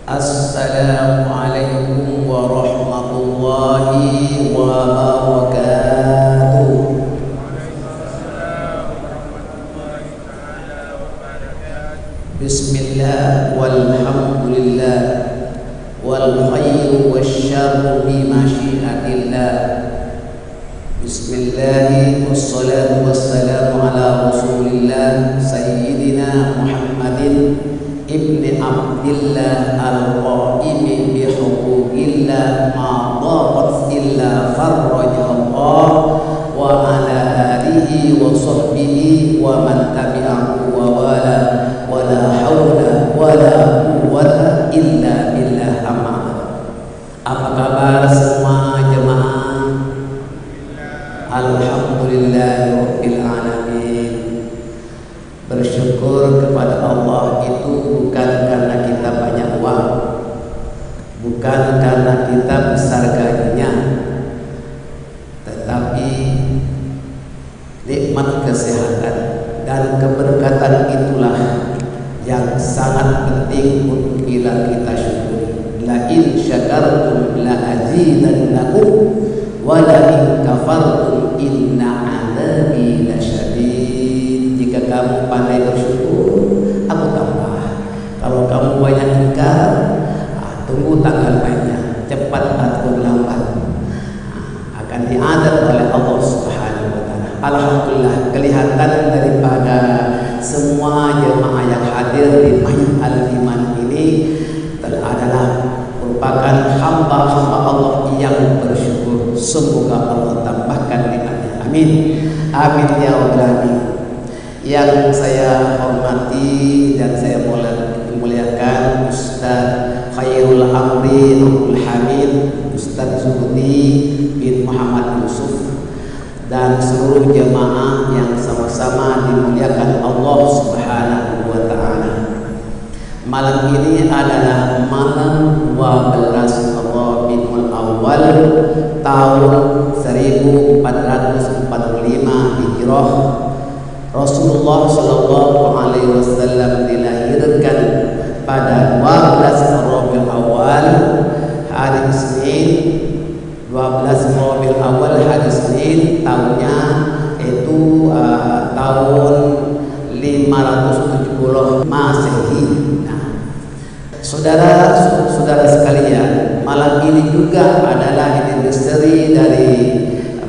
Assalamualaikum warahmatullahi wabarakatuh. Bismillah walhamdulillah wal khairu wasyarru bi masyiatillah. Bismillah wassalatu wassalamu ala rasulillah sayyidina Muhammadin ibni Abdillah al-qaimi bi huquqillah ma dharat illa farrajallah wa ala alihi wa sahbihi wa man tabi'ahu wa wala wa la hawla wa la quwwata illa billah. Amma. Apa kabar semua jemaah? Alhamdulillahirabbil alamin. Bersyukur kepada Allah itu bukan karena kita banyak uang, bukan karena kita besar gajinya, tetapi nikmat kesehatan dan keberkatan itulah yang sangat penting untuk kita syukuri. La in syakartum la azidannakum wa la in kafartum inna 'adzabi lasyadid. Jika kamu pandai bersyukur, aku tambah. Kalau kamu banyak ingkar, tunggu tanggal mainnya, cepat atau lambat akan diadab oleh Allah Subhanahu wa taala. Alhamdulillah, kelihatan daripada semua jemaah yang hadir di Masjid Al-Iman ini adalah merupakan hamba-hamba Allah yang bersyukur. Semoga Allah tambahkan nikmatnya. Amin. Amin ya rabbal alamin. Yang saya hormati dan saya muliakan Ustaz Khairul Amri Abdul Hamid, Ustaz Zuhdi bin Muhammad Yusuf, dan seluruh jemaah yang sama-sama dimuliakan Allah Subhanahu wa taala. Malam ini adalah malam 12 Rabiul Awal tahun 1445 Hijrah. Rasulullah Shallallahu Alaihi Wasallam dilahirkan pada 12 Rabiul Awal hari Senin. 12 Rabiul Awal hari Senin, tahunnya itu tahun 570 Masehi. Nah, saudara-saudara sekalian, malam ini juga adalah anniversary dari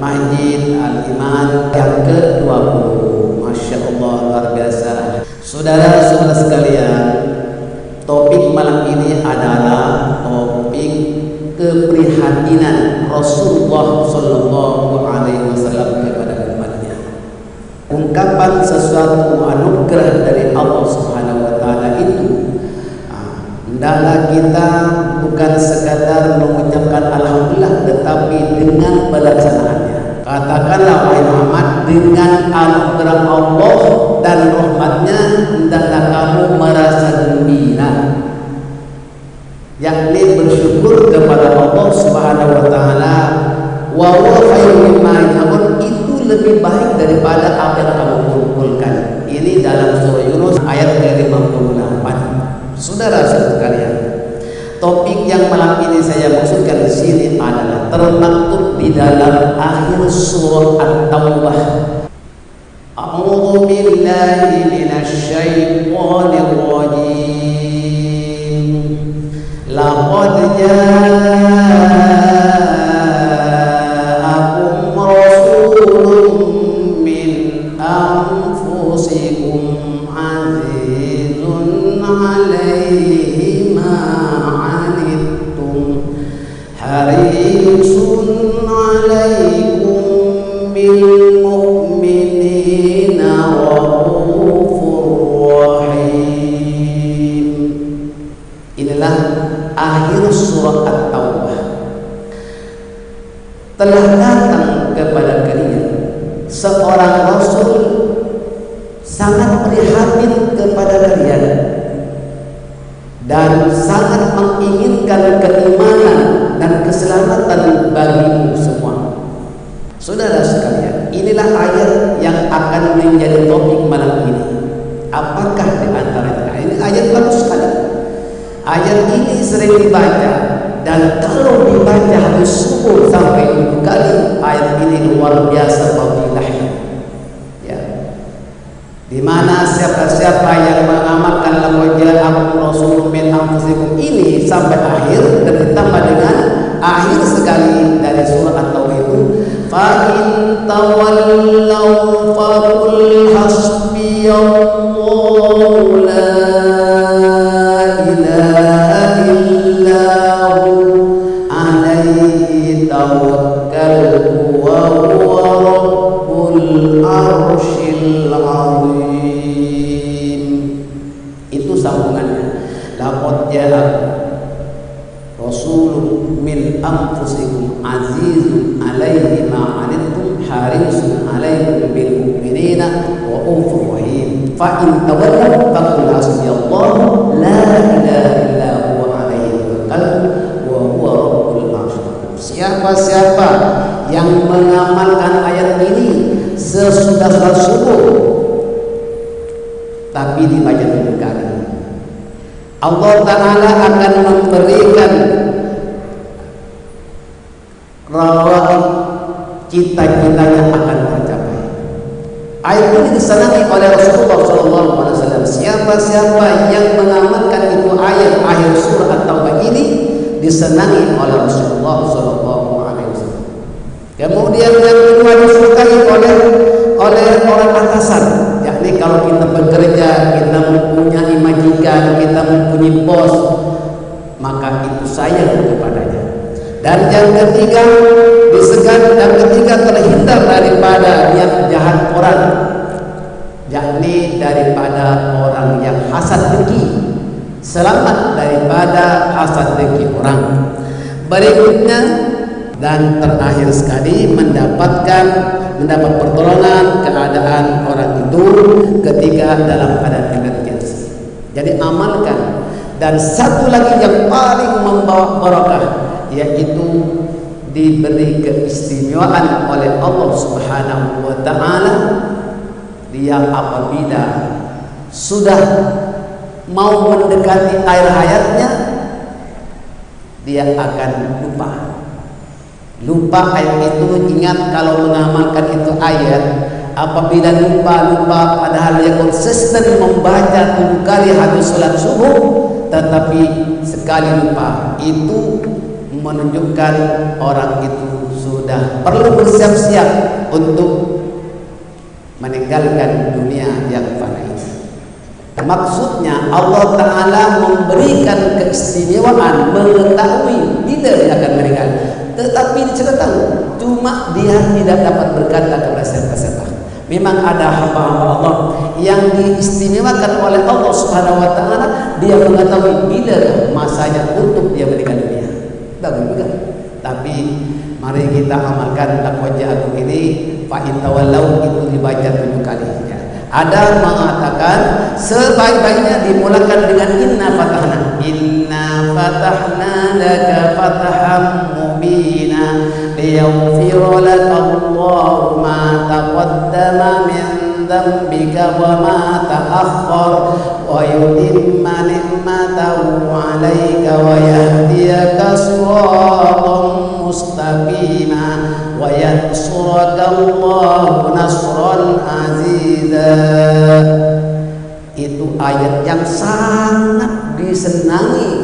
Masjid Al-Iman yang ke-20. Masya Allah, luar biasa. Saudara-saudara sekalian, topik malam ini adalah topik keprihatinan Rasulullah Sallallahu Alaihi Wasallam kepada umatnya. Ungkapan sesuatu anugerah dari Allah Subhanahu Wa Taala itu, hendaklah kita bukan sekadar mengucapkan alhamdulillah, tetapi dengan pelaksanaannya. Katakanlah wahai Muhammad, dengan anugerah Allah dan rahmatnya hendaklah kamu merasa gembira, yakni bersyukur kepada Allah Subhanahu wa taala. Wa huwa khairun mimma ya'malun, itu lebih baik daripada apa yang kamu kumpulkan. Ini dalam surah Yunus ayat ke-58. Saudara-saudara sekalian, topik yang malam ini saya maksudkan di sini adalah termaktub di dalam akhir surah At-Taubah. A'udzu billahi minasy syaithanir rajim. Laqad ja'akum rasulun min anfusikum azizun 'alaihi ma 'anittum harisun 'alaikum bil mu'minina raufur rahim. Inilah akhir surah At-Taubah. Telah datang kepada kalian seorang rasul sangat prihatin kepada kalian dan sangat menginginkan keimanan dan keselamatan bagimu semua. Saudara sekalian, inilah ayat yang akan menjadi topik malam ini. Apakah di antaranya? Ini ayat bagus sekali. Ayat ini sering dibaca, dan kalau dibaca harus subuh sampai 7 kali. Ayat ini luar biasa fadilahnya, ya. Di mana siapa-siapa yang mengamalkan laqad ja'akum rasulun min anfusikum ini sampai akhir, dan ditambah dengan akhir sekali dari surah At-Taubah itu, fa in tawallaw faqul hasbiyallahu la ilaha illahu alaihi tawakkaltu wa huwa rabbul arsyil azim. Itu sambungannya. Laqad ja'akum rasulun min anfusikum azizun alaihi ma anittum harisun alaikum bil mu'minina raufur rahim. Fa in tawallaw faqul hasbiyallahu la ilaha illa huwa alaihi tawakkaltu wa huwa rabbul arsyil azim. Siapa-siapa yang mengamalkan ayat ini sesudah salat subuh tapi dibaca 7 kali, Allah Ta'ala akan memberikan rawaib cita-citanya akan tercapai. Ayat ini disenangi oleh Rasulullah SAW. Siapa-siapa yang mengamalkan itu ayat akhir surah At-Taubah ini disenangi oleh Rasulullah SAW. Kemudian yang kedua disukai oleh orang atasan. Yakni kalau kita bekerja, kita mempunyai majikan, kita mempunyai bos, maka itu sayang kepadanya. Dan yang ketiga disegan, dan ketiga terhindar daripada niat jahat orang, yakni daripada orang yang hasad dengki, selamat daripada hasad dengki orang. Berikutnya dan terakhir sekali mendapat pertolongan keadaan orang itu ketika dalam keadaan emergensi. Jadi amalkan. Dan satu lagi yang paling membawa barakah, yaitu diberi keistimewaan oleh Allah Subhanahu wa Ta'ala. Dia apabila sudah mau mendekati akhir hayatnya, dia akan lupa ayat itu. Ingat, kalau mengamalkan itu ayat, apabila lupa padahal dia konsisten membaca 7 kali habis sholat subuh tetapi sekali lupa, itu menunjukkan orang itu sudah perlu bersiap-siap untuk meninggalkan dunia yang fana ini. Maksudnya Allah Ta'ala memberikan keistimewaan mengetahui bila dia akan meninggal, tetapi dia tahu, cuma dia tidak dapat berkata kepada siapa-siapa. Memang ada hamba-hamba Allah yang diistimewakan oleh Allah Subhanahu wa Ta'ala, dia mengetahui bila masanya untuk dia meninggal dunia. Bagus juga. Tapi mari kita amalkan laqad ja'akum ini, fa in tawallaw itu dibaca 7 kali. Ya. Ada mengatakan sebaik-baiknya dimulakan dengan inna fatahna laka fathan mubina liyaghfira laka Allahu ma taqaddama min dhanbika wa ma ta'akhkhar wa yutimma ni'matahu 'alaika wa yahdiyaka siratan mustaqima wa yansuraka Allahu nasran aziza. Itu ayat yang sangat disenangi,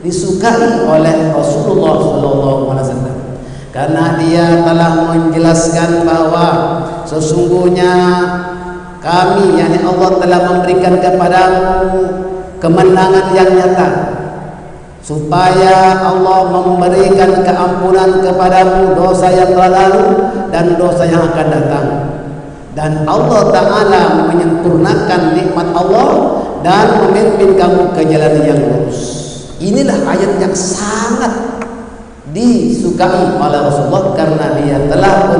disukai oleh Rasulullah SAW, karena dia telah menjelaskan bahwa sesungguhnya kami, yakni Allah, telah memberikan kepadamu kemenangan yang nyata, supaya Allah memberikan keampunan kepadamu dosa yang telah lalu dan dosa yang akan datang. Dan Allah Ta'ala menyempurnakan nikmat Allah dan memimpin kamu ke jalan yang lurus. Inilah ayat yang sangat disukai oleh Rasulullah, karena dia telah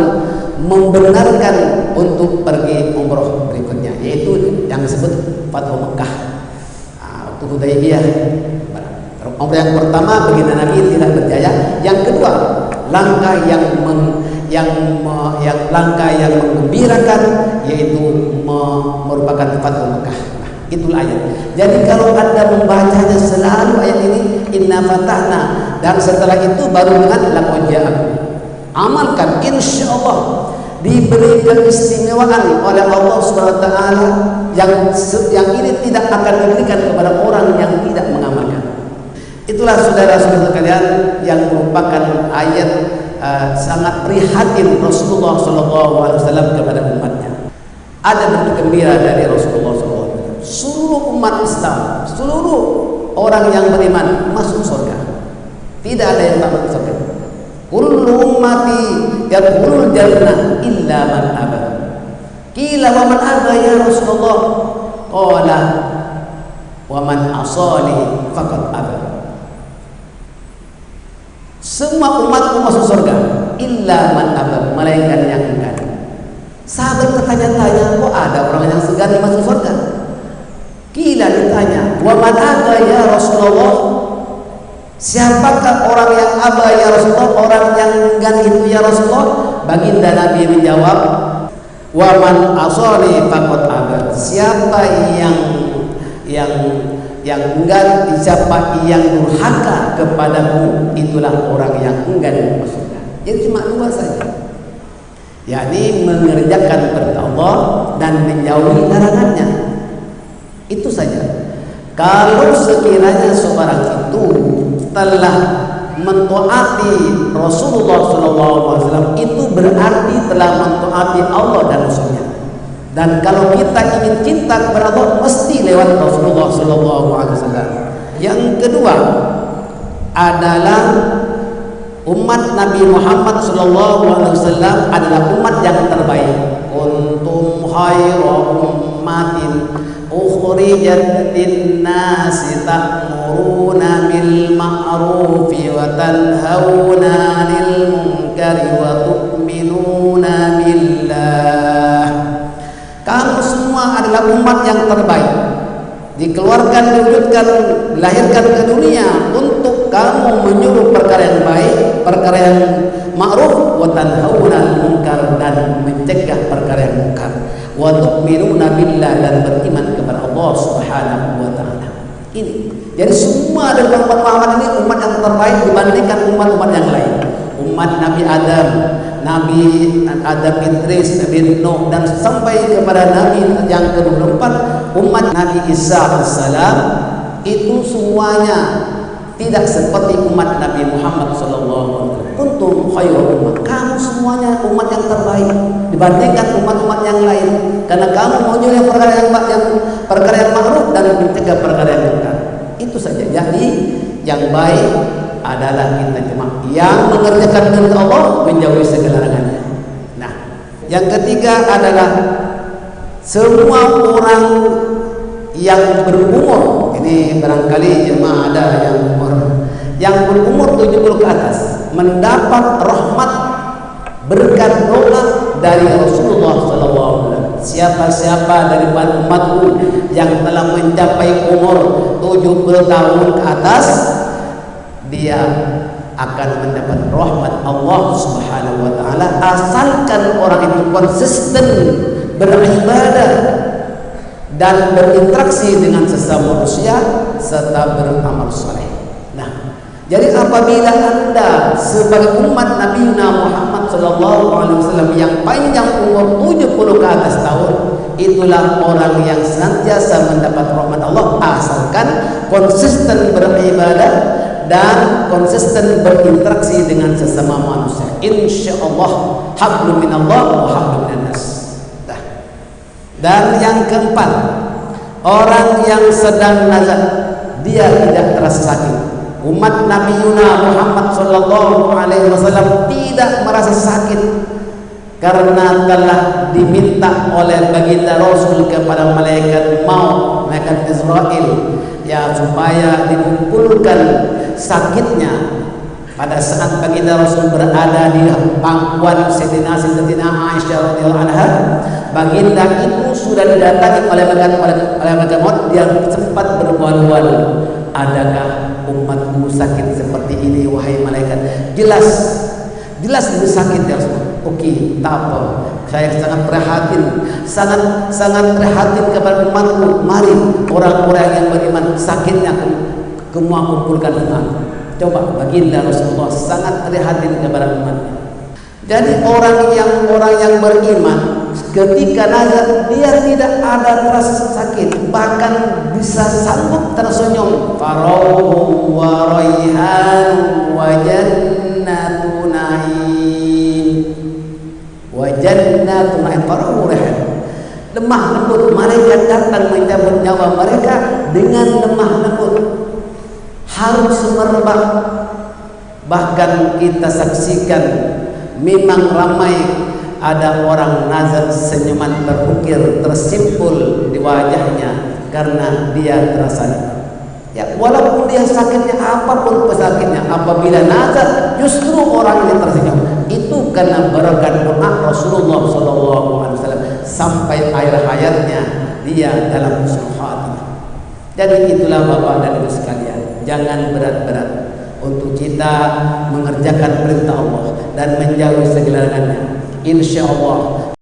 membenarkan untuk pergi umroh berikutnya, yaitu yang disebut Fathu Mekah, waktu Hudaybiyah. Umroh yang pertama baginda Nabi tidak berjaya, yang kedua langkah yang menggembirakan, yaitu merupakan Fathu Mekah. itulah ayat. Jadi kalau Anda membacanya selalu ayat ini, inna fatahna, dan setelah itu baru dengan laqad ja'akum. Amalkan, insyaallah diberi keistimewaan oleh Allah Subhanahu wa taala yang ini tidak akan diberikan kepada orang yang tidak mengamalkan. Itulah saudara-saudara sekalian yang merupakan ayat sangat prihatin Rasulullah SAW kepada umatnya. Ada bentuk gembira dari Rasulullah SAW. Seluruh umat Islam, seluruh orang yang beriman masuk surga. Tidak ada yang tak masuk surga. Kullu ummati yadkhulul jannah illa man aba. Qila wa man aba ya Rasulullah? Qala wa man asani faqad aba. Semua umatku masuk surga illa man aba, malaikat yang enggan. Sahabat bertanya-tanya, kok ada orang yang segan masuk surga? Qila ditanya, wa man aba ya Rasulullah? Siapakah orang yang aba ya Rasulullah? Orang yang enggan itu ya Rasulullah? Baginda Nabi menjawab, wa man asani faqad aba. Siapa yang enggan, siapa yang durhaka kepadamu, itulah orang yang enggan masuk surga. Jadi cuma dua saja, yakni mengerjakan perintah Allah dan menjauhi larangannya. Itu saja. Kalau sekiranya seorang itu telah mentaati Rasulullah SAW, itu berarti telah mentaati Allah dan Rasulnya. Dan kalau kita ingin cinta kepada Allah, mesti lewat Rasulullah SAW. Yang kedua adalah umat Nabi Muhammad SAW adalah umat yang terbaik. Kuntum khairu ummatin ukhrijat lin-nasi ta'muruna bil ma'rufi wa tanhauna 'anil munkari wa tu'minuna billah. Kamu semua adalah umat yang terbaik, dikeluarkan, diwujudkan, dilahirkan ke dunia untuk kamu menyuruh perkara yang baik, perkara yang ma'ruf, wa tanhauna 'anil munkar, dan mencegah perkara yang munkar, wa tu'minuna billah, dan beriman kepada Allah Subhanahu wa taala. Ini. Jadi semua dari umat Muhammad ini umat yang terbaik dibandingkan umat-umat yang lain. Umat Nabi Adam, Idris, Nabi Nuh, dan sampai kepada Nabi yang ke-24, umat Nabi Isa alaihissalam, itu semuanya tidak seperti umat Nabi Muhammad SAW. Kuntum khairu ummah, kamu semuanya umat yang terbaik dibandingkan umat-umat yang lain, karena kamu menyuruh perkara yang ma'ruf dan mencegah perkara yang munkar. Itu saja. Jadi yang baik adalah kita cuma yang mengerjakan perintah Allah, menjauhi segala larangannya. Nah, yang ketiga adalah semua orang yang berumur, ini barangkali jemaah ada yang berumur 70 ke atas, mendapat rahmat berkat doa dari Rasulullah SAW. Siapa-siapa dari umatku yang telah mencapai umur 70 tahun ke atas, dia akan mendapat rahmat Allah Subhanahu wa taala, asalkan orang itu konsisten beribadah dan berinteraksi dengan sesama manusia serta beramal saleh. Nah, jadi apabila Anda sebagai umat Nabi Muhammad SAW yang panjang umur 70 ke atas tahun, itulah orang yang senantiasa mendapat rahmat Allah, asalkan konsisten beribadah dan konsisten berinteraksi dengan sesama manusia. Insyaallah hablum minallah wa hablum minannas. Dan yang keempat, orang yang sedang nazar, dia tidak terasa sakit. Umat Nabi Muhammad SAW tidak merasa sakit karena telah diminta oleh baginda Rasul kepada malaikat maut, malaikat Israel, ya, supaya dikumpulkan sakitnya pada saat baginda Rasul berada di pangkuan Sayyidina Aisyah radhiyallahu anha. Baginda itu sudah didatangi oleh malaikat maut, dia sempat berbual-bual, adakah umatku sakit seperti ini wahai malaikat? Jelas lebih sakit ya Rasul. Oke, tak apa. Saya sangat prihatin, sangat prihatin kepada umatku. Mari orang-orang yang beriman sakitnya semua kumpulkan umat. Coba baginda Rasulullah sangat prihatin kepada umatnya. Jadi orang yang beriman ketika nazar dia tidak ada rasa sakit, bahkan bisa sanggup tersenyum. Farauhu wa raihan wa jannatu na'im wa jannatu na'im. Farauhu raihan, lemah lembut, mereka datang mencabut nyawa mereka dengan lemah lembut, harum semerbak. Bahkan kita saksikan memang ramai ada orang nazar senyuman terukir tersimpul di wajahnya karena dia terasa ya, walaupun dia sakitnya apapun pesakitnya, apabila nazar justru orang ini tersenyum. Itu karena berkat doa Rasulullah SAW sampai akhir hayatnya dia dalam husnul khatimah. Jadi itulah Bapak dan Ibu sekalian, jangan berat-berat untuk kita mengerjakan perintah Allah dan menjauhi segala larangannya. Insya Allah